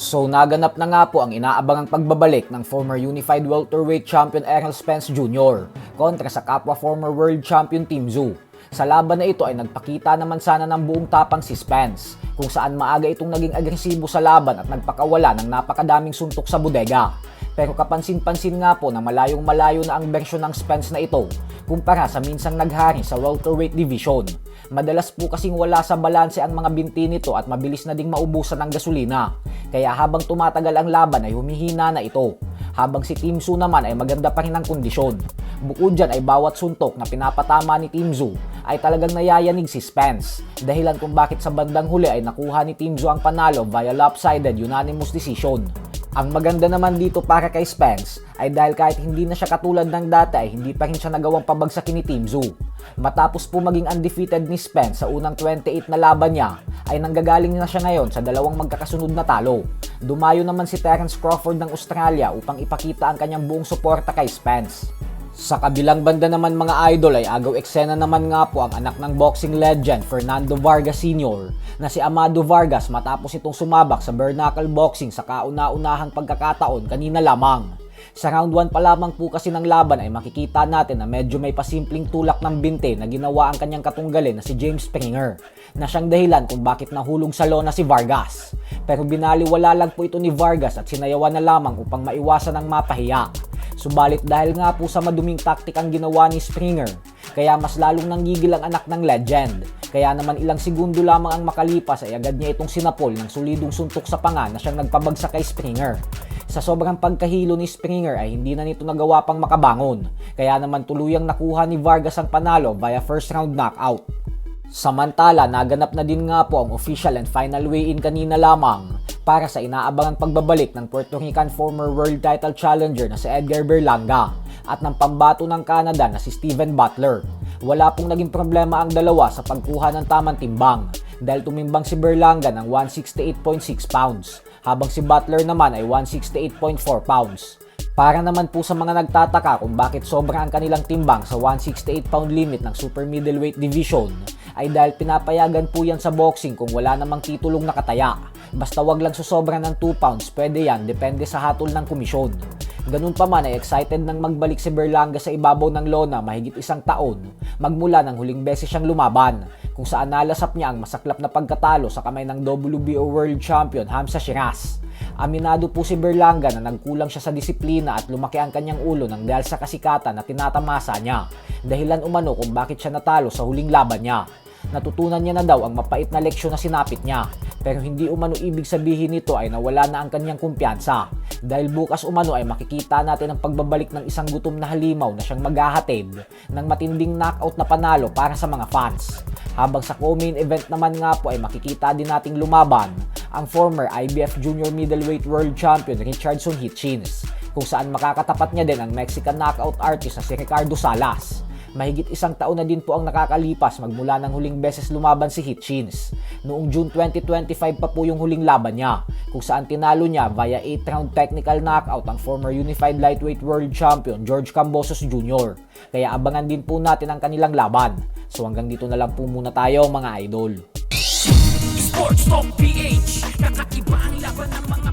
So naganap na nga po ang inaabangang pagbabalik ng former Unified Welterweight Champion Errol Spence Jr. kontra sa kapwa former World Champion Tim Tszyu. Sa laban na ito ay nagpakita naman sana ng buong tapang si Spence, kung saan maaga itong naging agresibo sa laban at nagpakawala ng napakadaming suntok sa bodega. Pero kapansin-pansin nga po na malayong-malayo na ang bersyon ng Spence na ito kumpara sa minsang naghari sa welterweight division. Madalas po kasing wala sa balanse ang mga binti nito at mabilis na ding maubusan ng gasolina. Kaya habang tumatagal ang laban ay humihina na ito. Habang si Tim Tszyu naman ay maganda pa rin ang kondisyon. Bukod dyan ay bawat suntok na pinapatama ni Tim Tszyu ay talagang nayayanig si Spence. Dahilan kung bakit sa bandang huli ay nakuha ni Tim Tszyu ang panalo via lopsided unanimous decision. Ang maganda naman dito para kay Spence ay dahil kahit hindi na siya katulad ng dati ay hindi pa rin siya nagawang pabagsakin ni Tim Tszyu. Matapos po maging undefeated ni Spence sa unang 28 na laban niya, ay nanggagaling na siya ngayon sa dalawang magkakasunod na talo. Dumayo naman si Terence Crawford ng Australia upang ipakita ang kanyang buong suporta kay Spence. Sa kabilang banda naman mga idol ay agaw eksena naman nga po ang anak ng boxing legend Fernando Vargas Sr. na si Amado Vargas matapos itong sumabak sa bare knuckle boxing sa kauna-unahang pagkakataon kanina lamang. Sa round 1 pa lamang po kasi ng laban ay makikita natin na medyo may pasimpleng tulak ng binte na ginawa ang kanyang katunggalin na si James Springer, na siyang dahilan kung bakit nahulog sa lona si Vargas. Pero binaliwala lang po ito ni Vargas at sinayawan na lamang upang maiwasan ang mapahiya. Subalit dahil nga po sa maduming taktik ang ginawa ni Springer, kaya mas lalong nanggigil ang anak ng legend. Kaya naman ilang segundo lamang ang makalipas ay agad niya itong sinapol ng solidong suntok sa panga na siyang nagpabagsak kay Springer. Sa sobrang pagkahilo ni Springer ay hindi na nito nagawa pang makabangon. Kaya naman tuluyang nakuha ni Vargas ang panalo via first round knockout. Samantala, naganap na din nga po ang official and final weigh-in kanina lamang para sa inaabangang pagbabalik ng Puerto Rican former world title challenger na si Edgar Berlanga at ng pambato ng Canada na si Steven Butler. Wala pong naging problema ang dalawa sa pagkuha ng tamang timbang dahil tumimbang si Berlanga ng 168.6 pounds habang si Butler naman ay 168.4 pounds. Para naman po sa mga nagtataka kung bakit sobra ang kanilang timbang sa 168 pound limit ng super middleweight division ay dahil pinapayagan po yan sa boxing kung wala namang titulong nakataya. Basta wag lang susobra ng 2 pounds, pwede yan, depende sa hatol ng komisyon. Ganun pa man ay excited nang magbalik si Berlanga sa ibabaw ng lona mahigit isang taon magmula ng huling beses siyang lumaban, kung saan nalasap niya ang masaklap na pagkatalo sa kamay ng WBO World Champion Hamza Shiraz. Aminado po si Berlanga na nagkulang siya sa disiplina at lumaki ang kanyang ulo ng dahil sa kasikatan na tinatamasa niya, dahilan umano kung bakit siya natalo sa huling laban niya. Natutunan niya na daw ang mapait na leksyon na sinapit niya, pero hindi umano ibig sabihin nito ay nawala na ang kanyang kumpiyansa. Dahil bukas umano ay makikita natin ang pagbabalik ng isang gutom na halimaw na siyang maghahatid ng matinding knockout na panalo para sa mga fans. Habang sa co-main event naman nga po ay makikita din nating lumaban ang former IBF Junior Middleweight World Champion Richardson Hitchins, kung saan makakatapat niya din ang Mexican knockout artist na si Ricardo Salas. Mahigit isang taon na din po ang nakakalipas magmula ng huling beses lumaban si Hitchins. Noong June 2025 pa po yung huling laban niya, kung saan tinalo niya via 8-round technical knockout ang former Unified Lightweight World Champion George Kambosos Jr. Kaya abangan din po natin ang kanilang laban. So hanggang dito na lang po muna tayo mga idol. Sports Talk PH, kakaiba ang laban ng mga